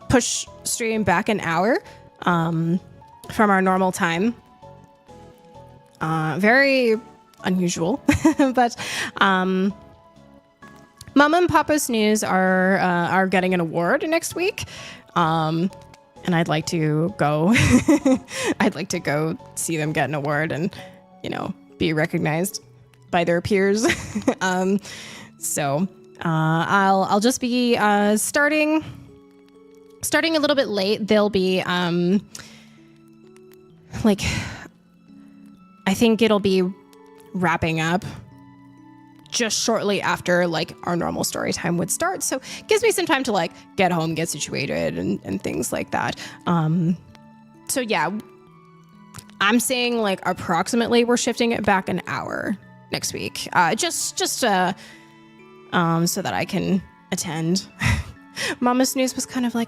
push stream back an hour from our normal time. Very unusual, but Mama and Papa Snooze are getting an award next week. And I'd like to go. I'd like to go see them get an award and, be recognized by their peers. So I'll just be starting a little bit late. They'll be I think it'll be wrapping up just shortly after our normal story time would start. So it gives me some time to get home, get situated and things like that. So yeah, I'm saying approximately we're shifting it back an hour next week. Just so that I can attend. Mama Snooze was kind of I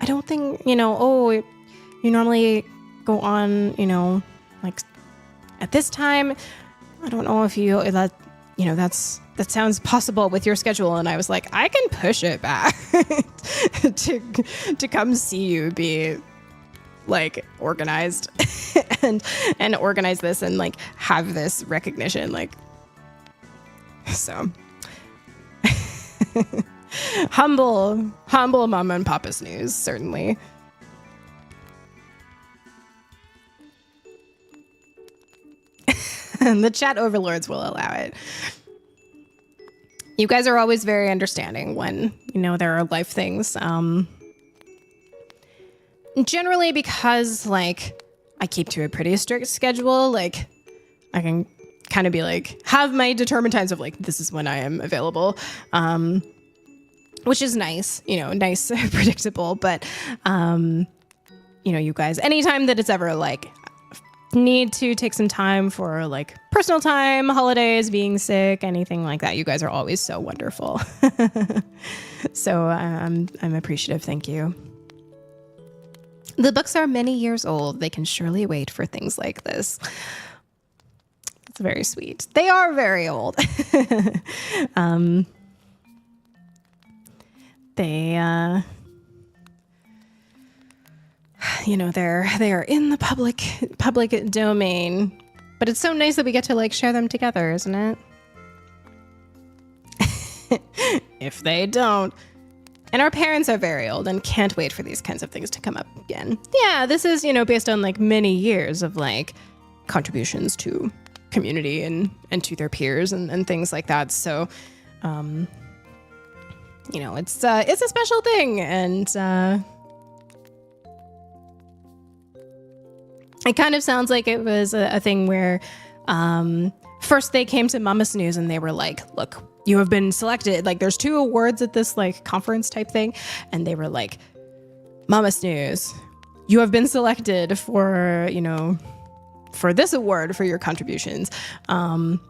don't think, you normally go on, at this time. I don't know if that sounds possible with your schedule. And I was like, I can push it back to come see you be organized and organize this and have this recognition. So humble Mama and Papa Snooze, certainly. And the chat overlords will allow it. You guys are always very understanding when, there are life things. Generally because, I keep to a pretty strict schedule, I can kind of be have my determined times of this is when I am available, which is nice, nice, predictable. But, you guys, anytime that it's ever need to take some time for personal time, holidays, being sick, anything like that, you guys are always so wonderful. So I'm appreciative. Thank you. The books are many years old. They can surely wait for things like this. It's very sweet. They are very old. They they are in the public domain, but it's so nice that we get to share them together, isn't it? If they don't. And our parents are very old and can't wait for these kinds of things to come up again. Yeah, this is, based on many years of contributions to community and to their peers and things like that. So, it's a special thing. And, it kind of sounds like it was a thing where first they came to Mama Snooze and they were look, you have been selected. There's 2 awards at this conference type thing. And they were Mama Snooze, you have been selected for, for this award for your contributions. And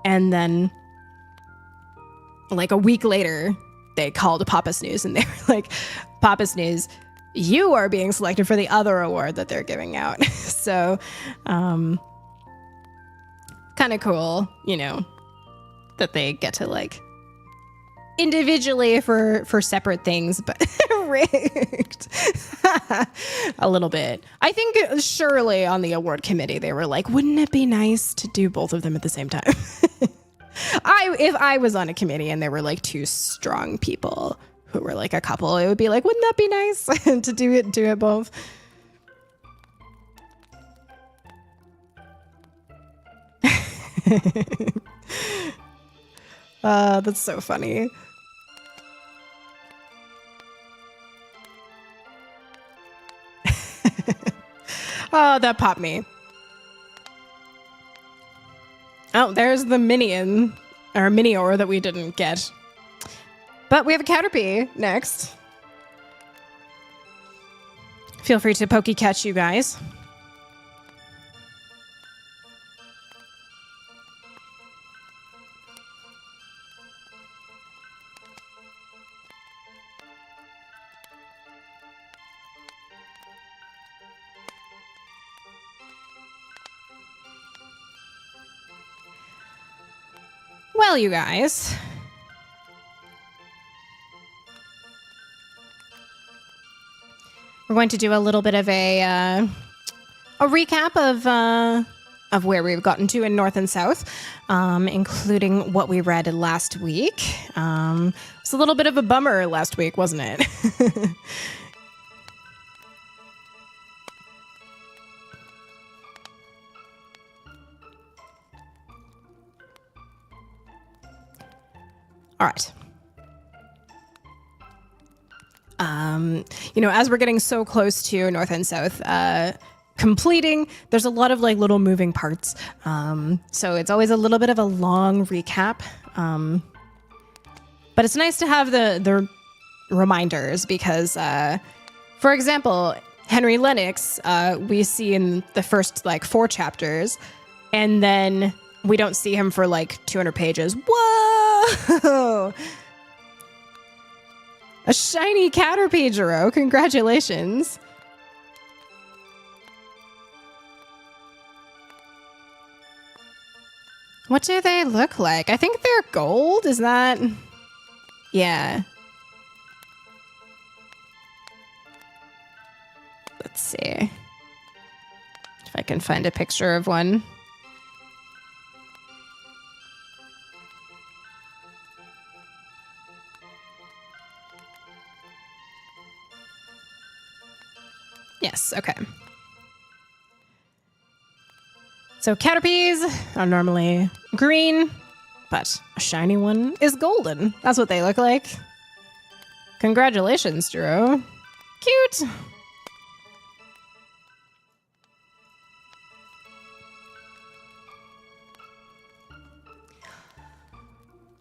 then a week later, they called Papa Snooze and they were Papa Snooze, you are being selected for the other award that they're giving out. So, kind of cool, that they get to individually for separate things, but rigged a little bit. I think surely on the award committee, they were wouldn't it be nice to do both of them at the same time? If I was on a committee and there were 2 strong people who were a couple, it would be wouldn't that be nice to do it both? That's so funny. Oh, that popped me. Oh, there's the minion, or minior that we didn't get. But we have a Caterpie next. Feel free to pokey catch, you guys. Well, you guys, We're going to do a little bit of a recap of where we've gotten to in North and South, including what we read last week. It's a little bit of a bummer last week, wasn't it? All right. As we're getting so close to North and South completing, there's a lot of like little moving parts. So it's always a little bit of a long recap. But it's nice to have the reminders because, for example, Henry Lennox, we see in the first like 4 chapters, and then we don't see him for like 200 pages. Whoa! A shiny Caterpie, congratulations. What do they look like? I think they're gold. Is that? Yeah. Let's see if I can find a picture of one. Yes, okay. So Caterpies are normally green, but a shiny one is golden. That's what they look like. Congratulations, Drew. Cute.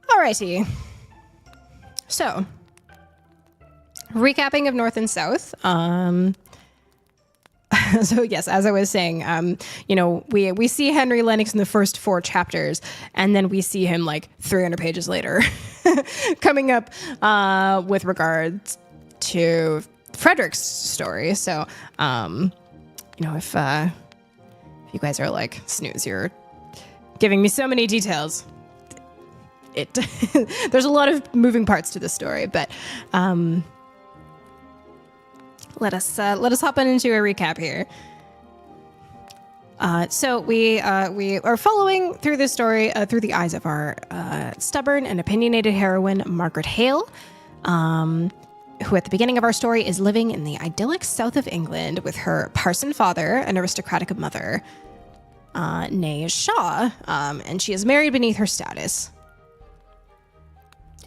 Alrighty. So, recapping of North and South. So yes, as I was saying, we see Henry Lennox in the first 4 chapters, and then we see him like 300 pages later, coming up with regards to Frederick's story. So, if you guys are like, snooze, you're giving me so many details. There's a lot of moving parts to the story, but let us hop on into a recap here. So we are following through this story through the eyes of our stubborn and opinionated heroine, Margaret Hale, who at the beginning of our story is living in the idyllic south of England with her parson father, an aristocratic mother, née Shaw, and she is married beneath her status.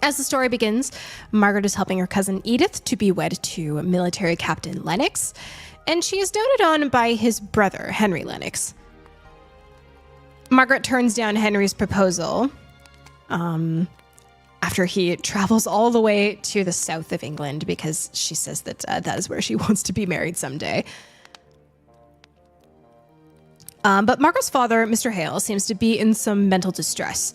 As the story begins, Margaret is helping her cousin Edith to be wed to military captain Lennox, and she is doted on by his brother, Henry Lennox. Margaret turns down Henry's proposal after he travels all the way to the south of England because she says that that is where she wants to be married someday. But Margaret's father, Mr. Hale, seems to be in some mental distress.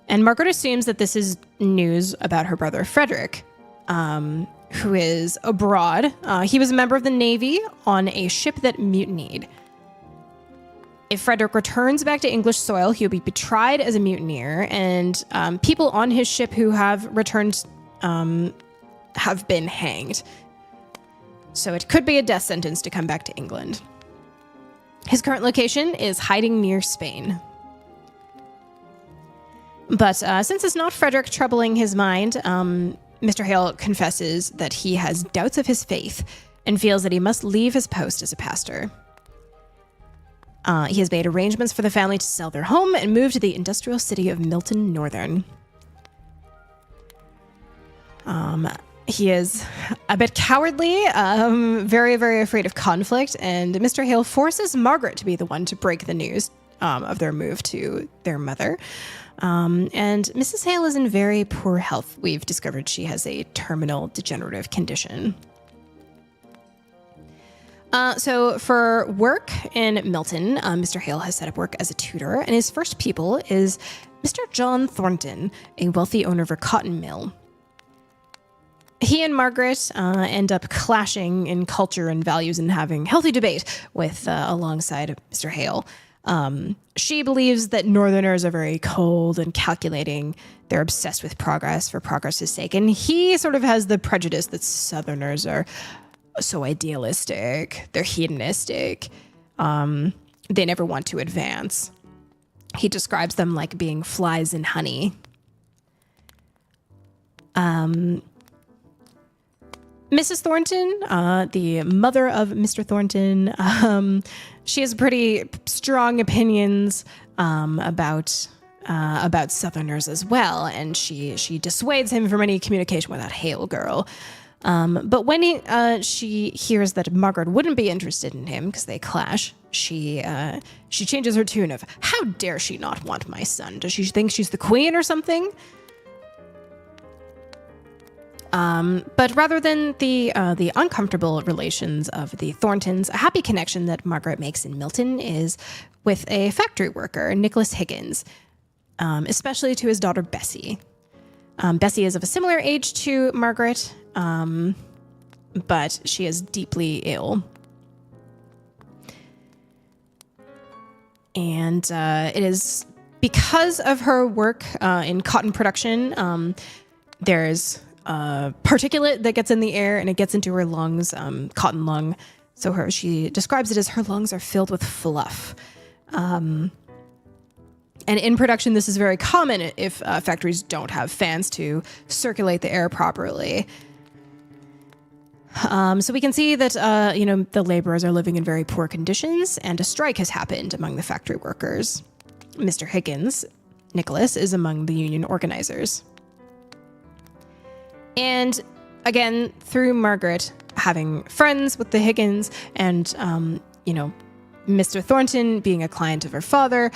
And Margaret assumes that this is news about her brother Frederick, who is abroad. He was a member of the Navy on a ship that mutinied. If Frederick returns back to English soil, he'll be betrayed as a mutineer, and people on his ship who have returned have been hanged. So it could be a death sentence to come back to England. His current location is hiding near Spain. But since it's not Frederick troubling his mind, Mr. Hale confesses that he has doubts of his faith and feels that he must leave his post as a pastor. He has made arrangements for the family to sell their home and move to the industrial city of Milton Northern. He is a bit cowardly, very, very afraid of conflict, and Mr. Hale forces Margaret to be the one to break the news of their move to their mother. And Mrs. Hale is in very poor health. We've discovered she has a terminal degenerative condition. So for work in Milton, Mr. Hale has set up work as a tutor, and his first pupil is Mr. John Thornton, a wealthy owner of a cotton mill. He and Margaret end up clashing in culture and values and having healthy debate with alongside Mr. Hale. She believes that Northerners are very cold and calculating. They're obsessed with progress for progress's sake. And he sort of has the prejudice that Southerners are so idealistic. They're hedonistic. They never want to advance. He describes them like being flies in honey. Mrs. Thornton, the mother of Mr. Thornton, she has pretty strong opinions about Southerners as well, and she dissuades him from any communication with that Hale girl. But when she hears that Margaret wouldn't be interested in him because they clash, she changes her tune of, how dare she not want my son? Does she think she's the queen or something? But rather than the uncomfortable relations of the Thorntons, a happy connection that Margaret makes in Milton is with a factory worker, Nicholas Higgins, especially to his daughter Bessie. Bessie is of a similar age to Margaret, but she is deeply ill. And it is because of her work in cotton production, there's particulate that gets in the air and it gets into her lungs, cotton lung. So she describes it as her lungs are filled with fluff. And in production, this is very common if factories don't have fans to circulate the air properly. So we can see that, the laborers are living in very poor conditions, and a strike has happened among the factory workers. Mr. Higgins, Nicholas, is among the union organizers. And again, through Margaret having friends with the Higgins and, Mr. Thornton being a client of her father,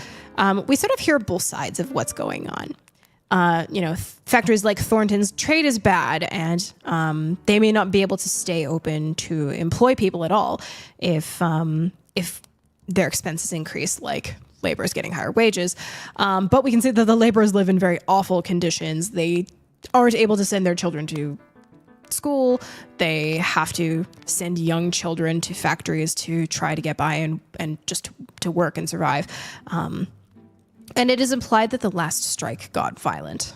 we sort of hear both sides of what's going on. Factories like Thornton's trade is bad, and they may not be able to stay open to employ people at all if their expenses increase, like laborers getting higher wages. But we can see that the laborers live in very awful conditions. They aren't able to send their children to school. They have to send young children to factories to try to get by and just to work and survive. And it is implied that the last strike got violent.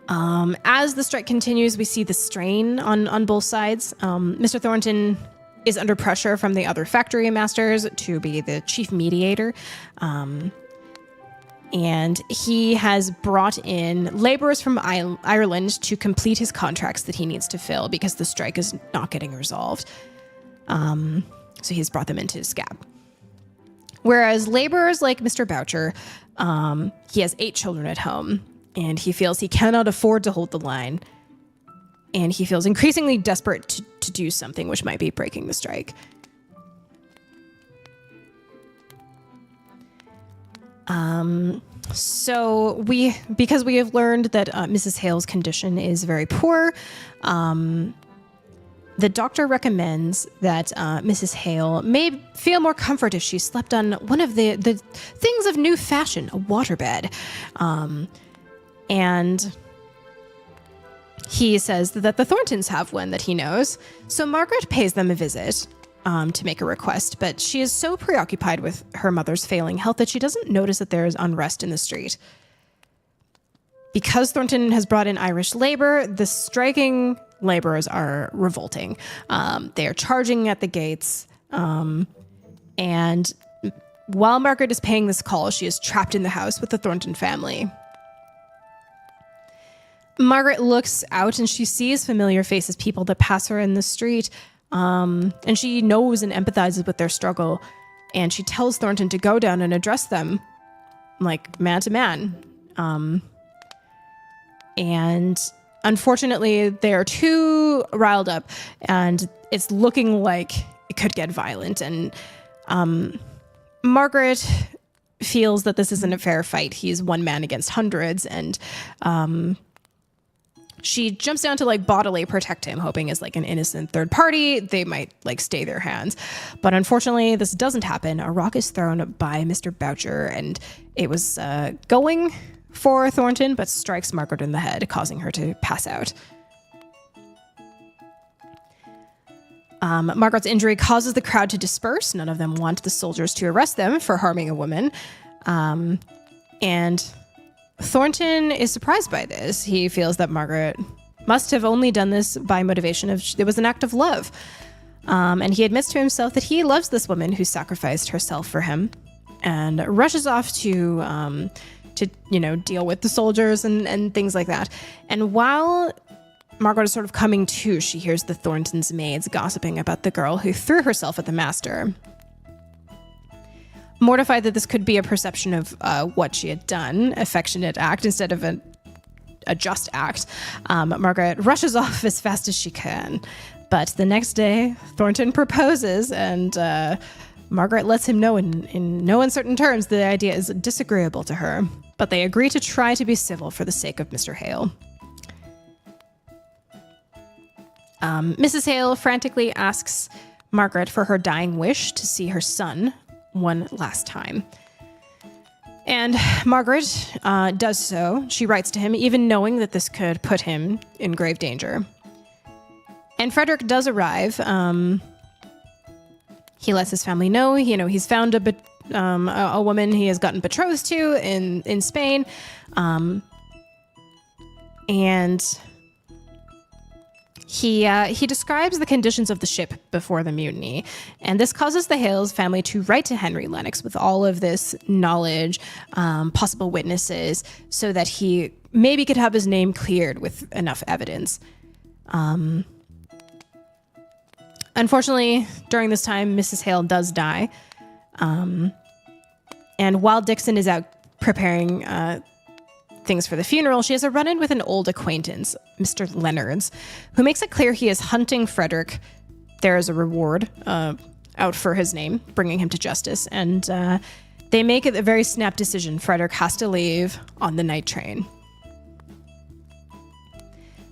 As the strike continues, we see the strain on both sides. Mr. Thornton is under pressure from the other factory masters to be the chief mediator. And he has brought in laborers from Ireland to complete his contracts that he needs to fill because the strike is not getting resolved. So he's brought them into Scab. Whereas laborers like Mr. Boucher, he has 8 children at home, and he feels he cannot afford to hold the line. And he feels increasingly desperate to do something which might be breaking the strike. So because we have learned that Mrs. Hale's condition is very poor, the doctor recommends that Mrs. Hale may feel more comfort if she slept on one of the things of new fashion, a waterbed. And he says that the Thorntons have one that he knows. So Margaret pays them a visit to make a request, but she is so preoccupied with her mother's failing health that she doesn't notice that there is unrest in the street. Because Thornton has brought in Irish labor, the striking laborers are revolting. They are charging at the gates. And while Margaret is paying this call, she is trapped in the house with the Thornton family. Margaret looks out and she sees familiar faces, people that pass her in the street. And she knows and empathizes with their struggle. And she tells Thornton to go down and address them like man to man. And unfortunately, they are too riled up and it's looking like it could get violent. And Margaret feels that this isn't a fair fight. He's one man against hundreds. And she jumps down to bodily protect him, hoping as an innocent third party, they might stay their hands. But unfortunately, this doesn't happen. A rock is thrown by Mr. Boucher, and it was going for Thornton, but strikes Margaret in the head, causing her to pass out. Margaret's injury causes the crowd to disperse. None of them want the soldiers to arrest them for harming a woman. And Thornton is surprised by this. He feels that Margaret must have only done this by motivation of it was an act of love. And he admits to himself that he loves this woman who sacrificed herself for him, and rushes off to deal with the soldiers and things like that. And while Margaret is sort of coming to, she hears the Thorntons' maids gossiping about the girl who threw herself at the master. Mortified that this could be a perception of what she had done, affectionate act instead of a just act, Margaret rushes off as fast as she can. But the next day, Thornton proposes, and Margaret lets him know in no uncertain terms the idea is disagreeable to her. But they agree to try to be civil for the sake of Mr. Hale. Mrs. Hale frantically asks Margaret for her dying wish to see her son one last time. And Margaret does so. She writes to him, even knowing that this could put him in grave danger. And Frederick does arrive. He lets his family know, he's found a woman he has gotten betrothed to in Spain. And he describes the conditions of the ship before the mutiny, and this causes the Hales family to write to Henry Lennox with all of this knowledge, possible witnesses, so that he maybe could have his name cleared with enough evidence. Unfortunately, during this time, Mrs. Hale does die, and while Dixon is out preparing things for the funeral, she has a run-in with an old acquaintance, Mr. Leonards, who makes it clear he is hunting Frederick. There is a reward out for his name, bringing him to justice, and they make it a very snap decision. Frederick has to leave on the night train.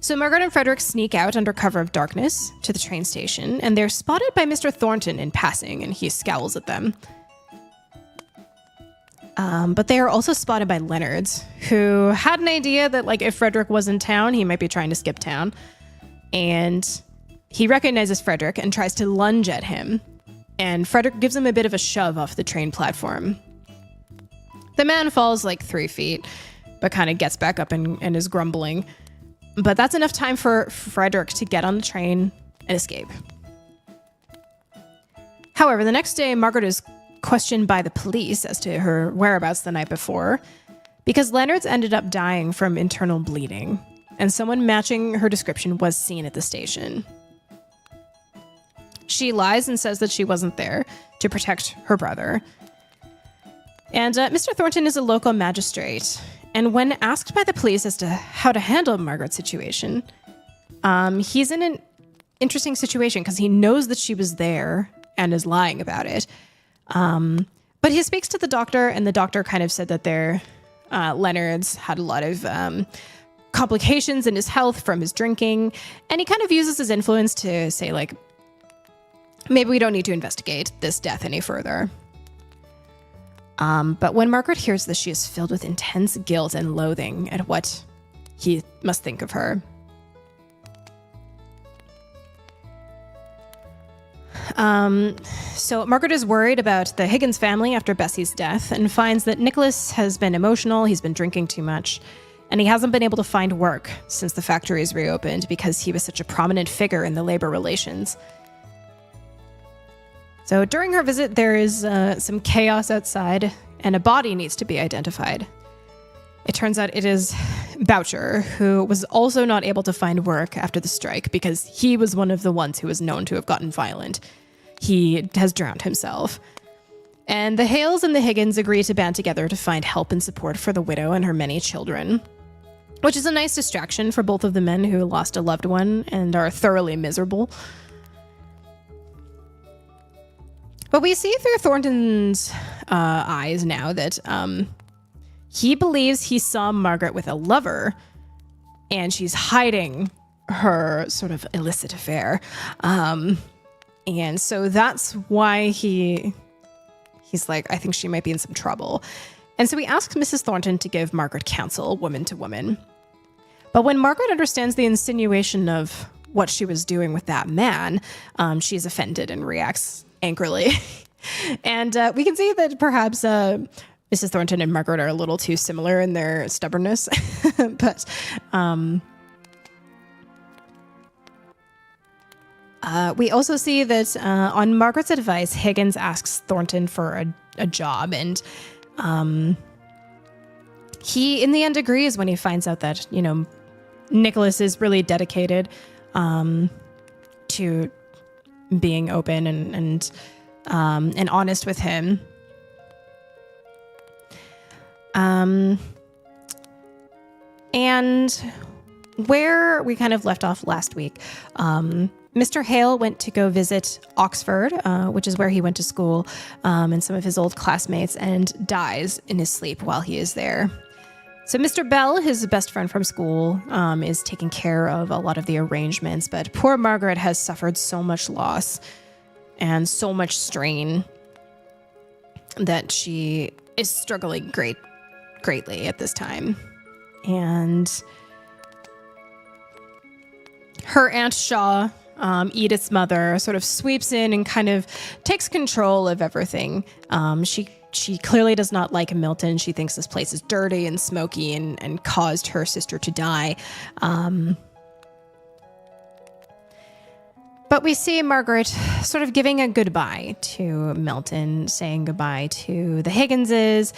So Margaret and Frederick sneak out under cover of darkness to the train station, and they're spotted by Mr. Thornton in passing, and he scowls at them. But they are also spotted by Leonards, who had an idea that, if Frederick was in town, he might be trying to skip town. And he recognizes Frederick and tries to lunge at him. And Frederick gives him a bit of a shove off the train platform. The man falls 3 feet, but kind of gets back up and is grumbling. But that's enough time for Frederick to get on the train and escape. However, the next day, Margaret is questioned by the police as to her whereabouts the night before, because Leonards ended up dying from internal bleeding, and someone matching her description was seen at the station. She lies and says that she wasn't there to protect her brother. And Mr. Thornton is a local magistrate, and when asked by the police as to how to handle Margaret's situation, he's in an interesting situation because he knows that she was there and is lying about it. But he speaks to the doctor, and the doctor kind of said that Leonards had a lot of complications in his health from his drinking, and he kind of uses his influence to say, maybe we don't need to investigate this death any further. But when Margaret hears this, she is filled with intense guilt and loathing at what he must think of her. So Margaret is worried about the Higgins family after Bessie's death and finds that Nicholas has been emotional, he's been drinking too much, and he hasn't been able to find work since the factories reopened because he was such a prominent figure in the labor relations. So during her visit, there is some chaos outside, and a body needs to be identified. It turns out it is Boucher, who was also not able to find work after the strike because he was one of the ones who was known to have gotten violent. He has drowned himself. And the Hales and the Higgins agree to band together to find help and support for the widow and her many children, which is a nice distraction for both of the men who lost a loved one and are thoroughly miserable. But we see through Thornton's eyes now that he believes he saw Margaret with a lover, and she's hiding her sort of illicit affair. And so that's why he's like, I think she might be in some trouble. And so he asks Mrs. Thornton to give Margaret counsel, woman to woman. But when Margaret understands the insinuation of what she was doing with that man, she's offended and reacts angrily. And we can see that perhaps Mrs. Thornton and Margaret are a little too similar in their stubbornness. But We also see that on Margaret's advice, Higgins asks Thornton for a job, and he in the end agrees when he finds out that, Nicholas is really dedicated to being open and honest with him. And where we kind of left off last week, Mr. Hale went to go visit Oxford, which is where he went to school, and some of his old classmates, and dies in his sleep while he is there. So Mr. Bell, his best friend from school, is taking care of a lot of the arrangements, but poor Margaret has suffered so much loss and so much strain that she is struggling greatly at this time. And her Aunt Shaw, Edith's mother, sort of sweeps in and kind of takes control of everything. She clearly does not like Milton. She thinks this place is dirty and smoky and caused her sister to die. But we see Margaret sort of giving a goodbye to Milton, saying goodbye to the Higginses,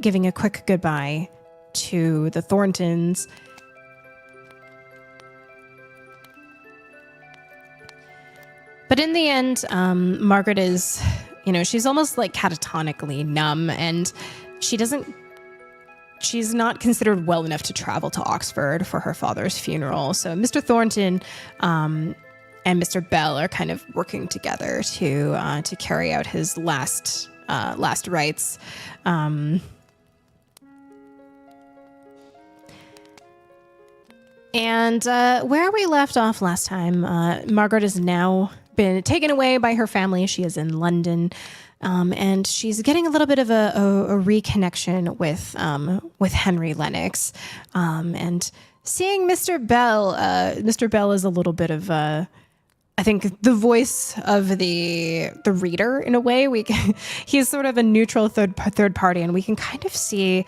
giving a quick goodbye to the Thorntons. But in the end, Margaret is, she's almost like catatonically numb, and she's not considered well enough to travel to Oxford for her father's funeral. So Mr. Thornton and Mr. Bell are kind of working together to carry out his last rites. And where we left off last time, Margaret has now been taken away by her family. She is in London, and she's getting a little bit of a reconnection with Henry Lennox, and seeing Mr. Bell. Mr. Bell is a little bit of I think the voice of the reader in a way. He's sort of a neutral third party, and we can kind of see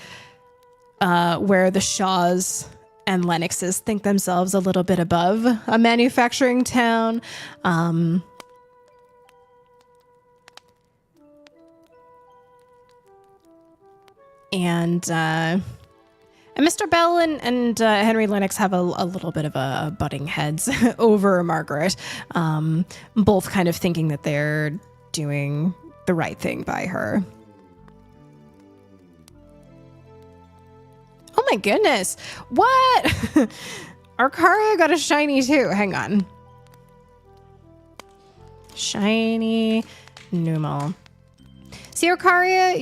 where the Shaws and Lennoxes think themselves a little bit above a manufacturing town. And Mr. Bell and Henry Lennox have a little bit of a butting heads over Margaret, both kind of thinking that they're doing the right thing by her. Oh my goodness. What? Arcaria got a shiny too. Hang on. Shiny Numal. See, Arcaria,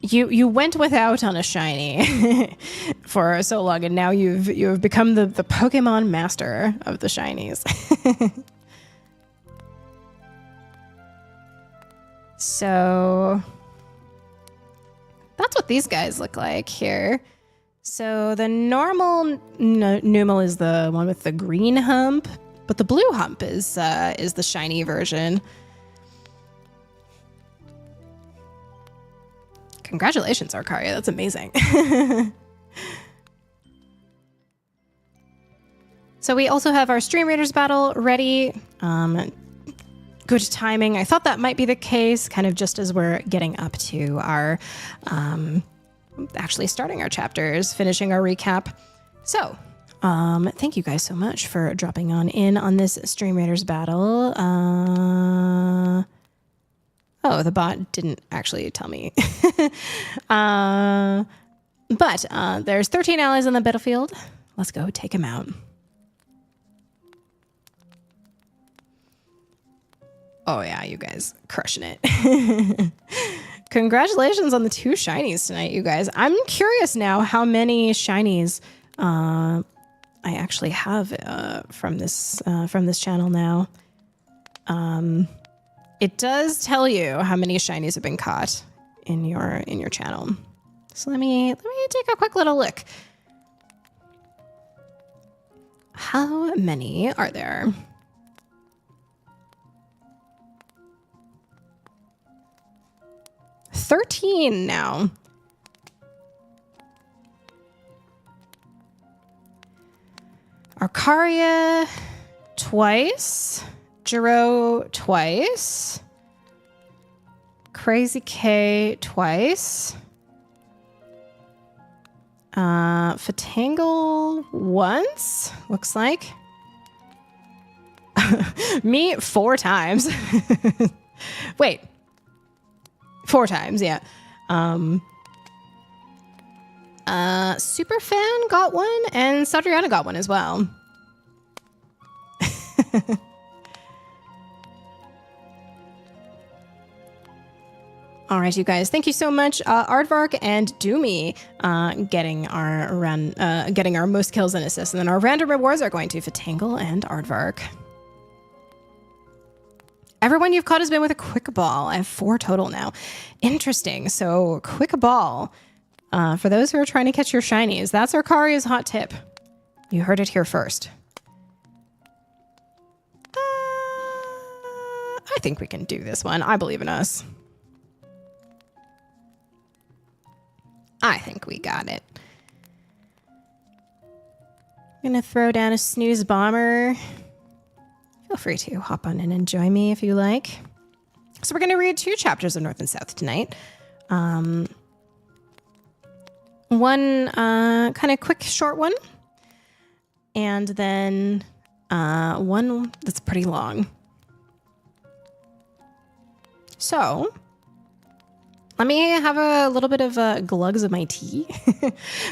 you went without on a shiny for so long, and now you've become the Pokemon master of the shinies. So that's what these guys look like here. So the normal Numal is the one with the green hump, but the blue hump is the shiny version. Congratulations, Arcaria. That's amazing. So we also have our Stream Raiders battle ready. Good timing. I thought that might be the case, kind of just as we're getting up to our, actually starting our chapters, finishing our recap. So, thank you guys so much for dropping in on this Stream Raiders battle. Oh, the bot didn't actually tell me. But there's 13 allies on the battlefield. Let's go take them out. Oh yeah, you guys crushing it. Congratulations on the 2 shinies tonight, you guys. I'm curious now how many shinies I actually have from this channel now. It does tell you how many shinies have been caught in your channel. So let me take a quick little look. How many are there? 13 now. Arcaria, twice. Jiro twice. Crazy K twice. Fatangle once, looks like. Me 4 times. Wait. 4 times, yeah. Superfan got one, and Sadriana got one as well. All right, you guys. Thank you so much, Aardvark and Doomy, getting our most kills and assists, and then our random rewards are going to Fatangle and Aardvark. Everyone you've caught has been with a quick ball. I have 4 total now. Interesting. So quick ball. For those who are trying to catch your shinies, that's Arcaria's hot tip. You heard it here first. I think we can do this one. I believe in us. I think we got it. I'm going to throw down a snooze bomber. Feel free to hop on and enjoy me if you like. So we're going to read 2 chapters of North and South tonight. One kind of quick, short one. And then one that's pretty long. So let me have a little bit of glugs of my tea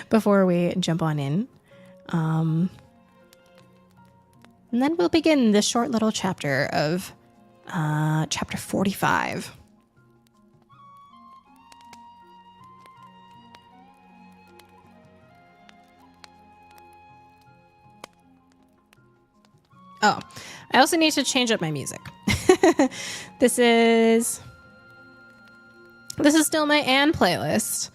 before we jump on in. And then we'll begin this short little chapter of chapter 45. Oh, I also need to change up my music. This is still my Anne playlist.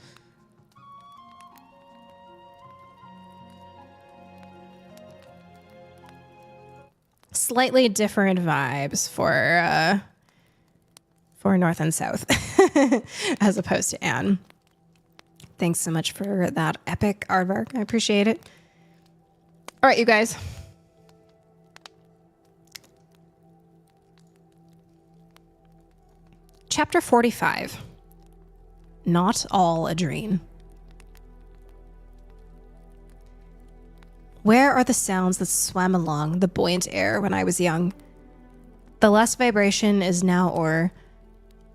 Slightly different vibes for North and South as opposed to Anne. Thanks so much for that epic aardvark. I appreciate it. All right, you guys. Chapter 45. Not all a dream. Where are the sounds that swam along the buoyant air when I was young? The last vibration is now o'er,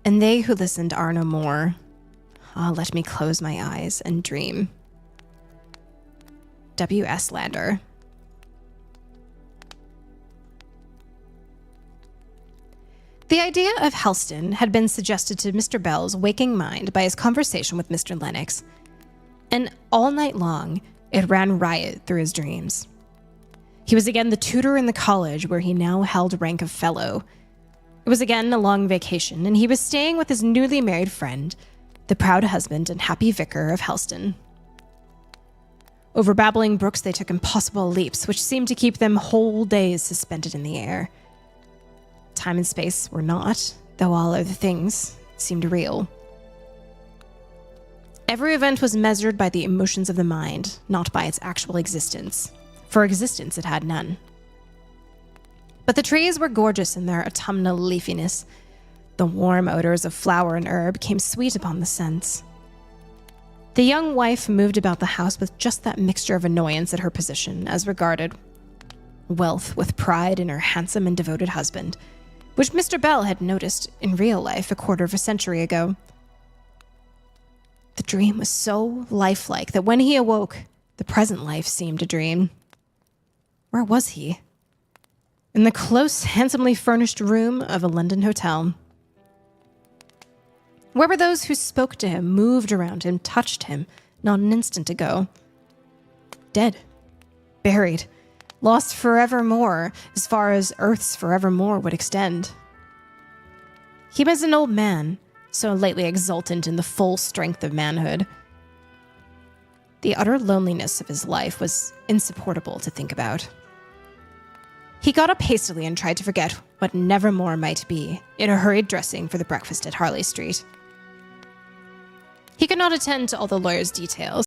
and they who listened are no more. Ah, let me close my eyes and dream. W.S. Lander. The idea of Helston had been suggested to Mr. Bell's waking mind by his conversation with Mr. Lennox, and all night long it ran riot through his dreams. He was again the tutor in the college where he now held rank of fellow. It was again a long vacation, and he was staying with his newly married friend, the proud husband and happy vicar of Helston. Over babbling brooks they took impossible leaps, which seemed to keep them whole days suspended in the air. Time and space were not, though all other things seemed real. Every event was measured by the emotions of the mind, not by its actual existence, for existence it had none. But the trees were gorgeous in their autumnal leafiness. The warm odors of flower and herb came sweet upon the sense. The young wife moved about the house with just that mixture of annoyance at her position as regarded wealth with pride in her handsome and devoted husband, which Mr. Bell had noticed in real life a quarter of a century ago. The dream was so lifelike that when he awoke, the present life seemed a dream. Where was he? In the close, handsomely furnished room of a London hotel. Where were those who spoke to him, moved around him, touched him not an instant ago? Dead. Buried. Lost forevermore, as far as Earth's forevermore would extend. He was an old man, so lately exultant in the full strength of manhood. The utter loneliness of his life was insupportable to think about. He got up hastily and tried to forget what nevermore might be in a hurried dressing for the breakfast at Harley Street. He could not attend to all the lawyer's details,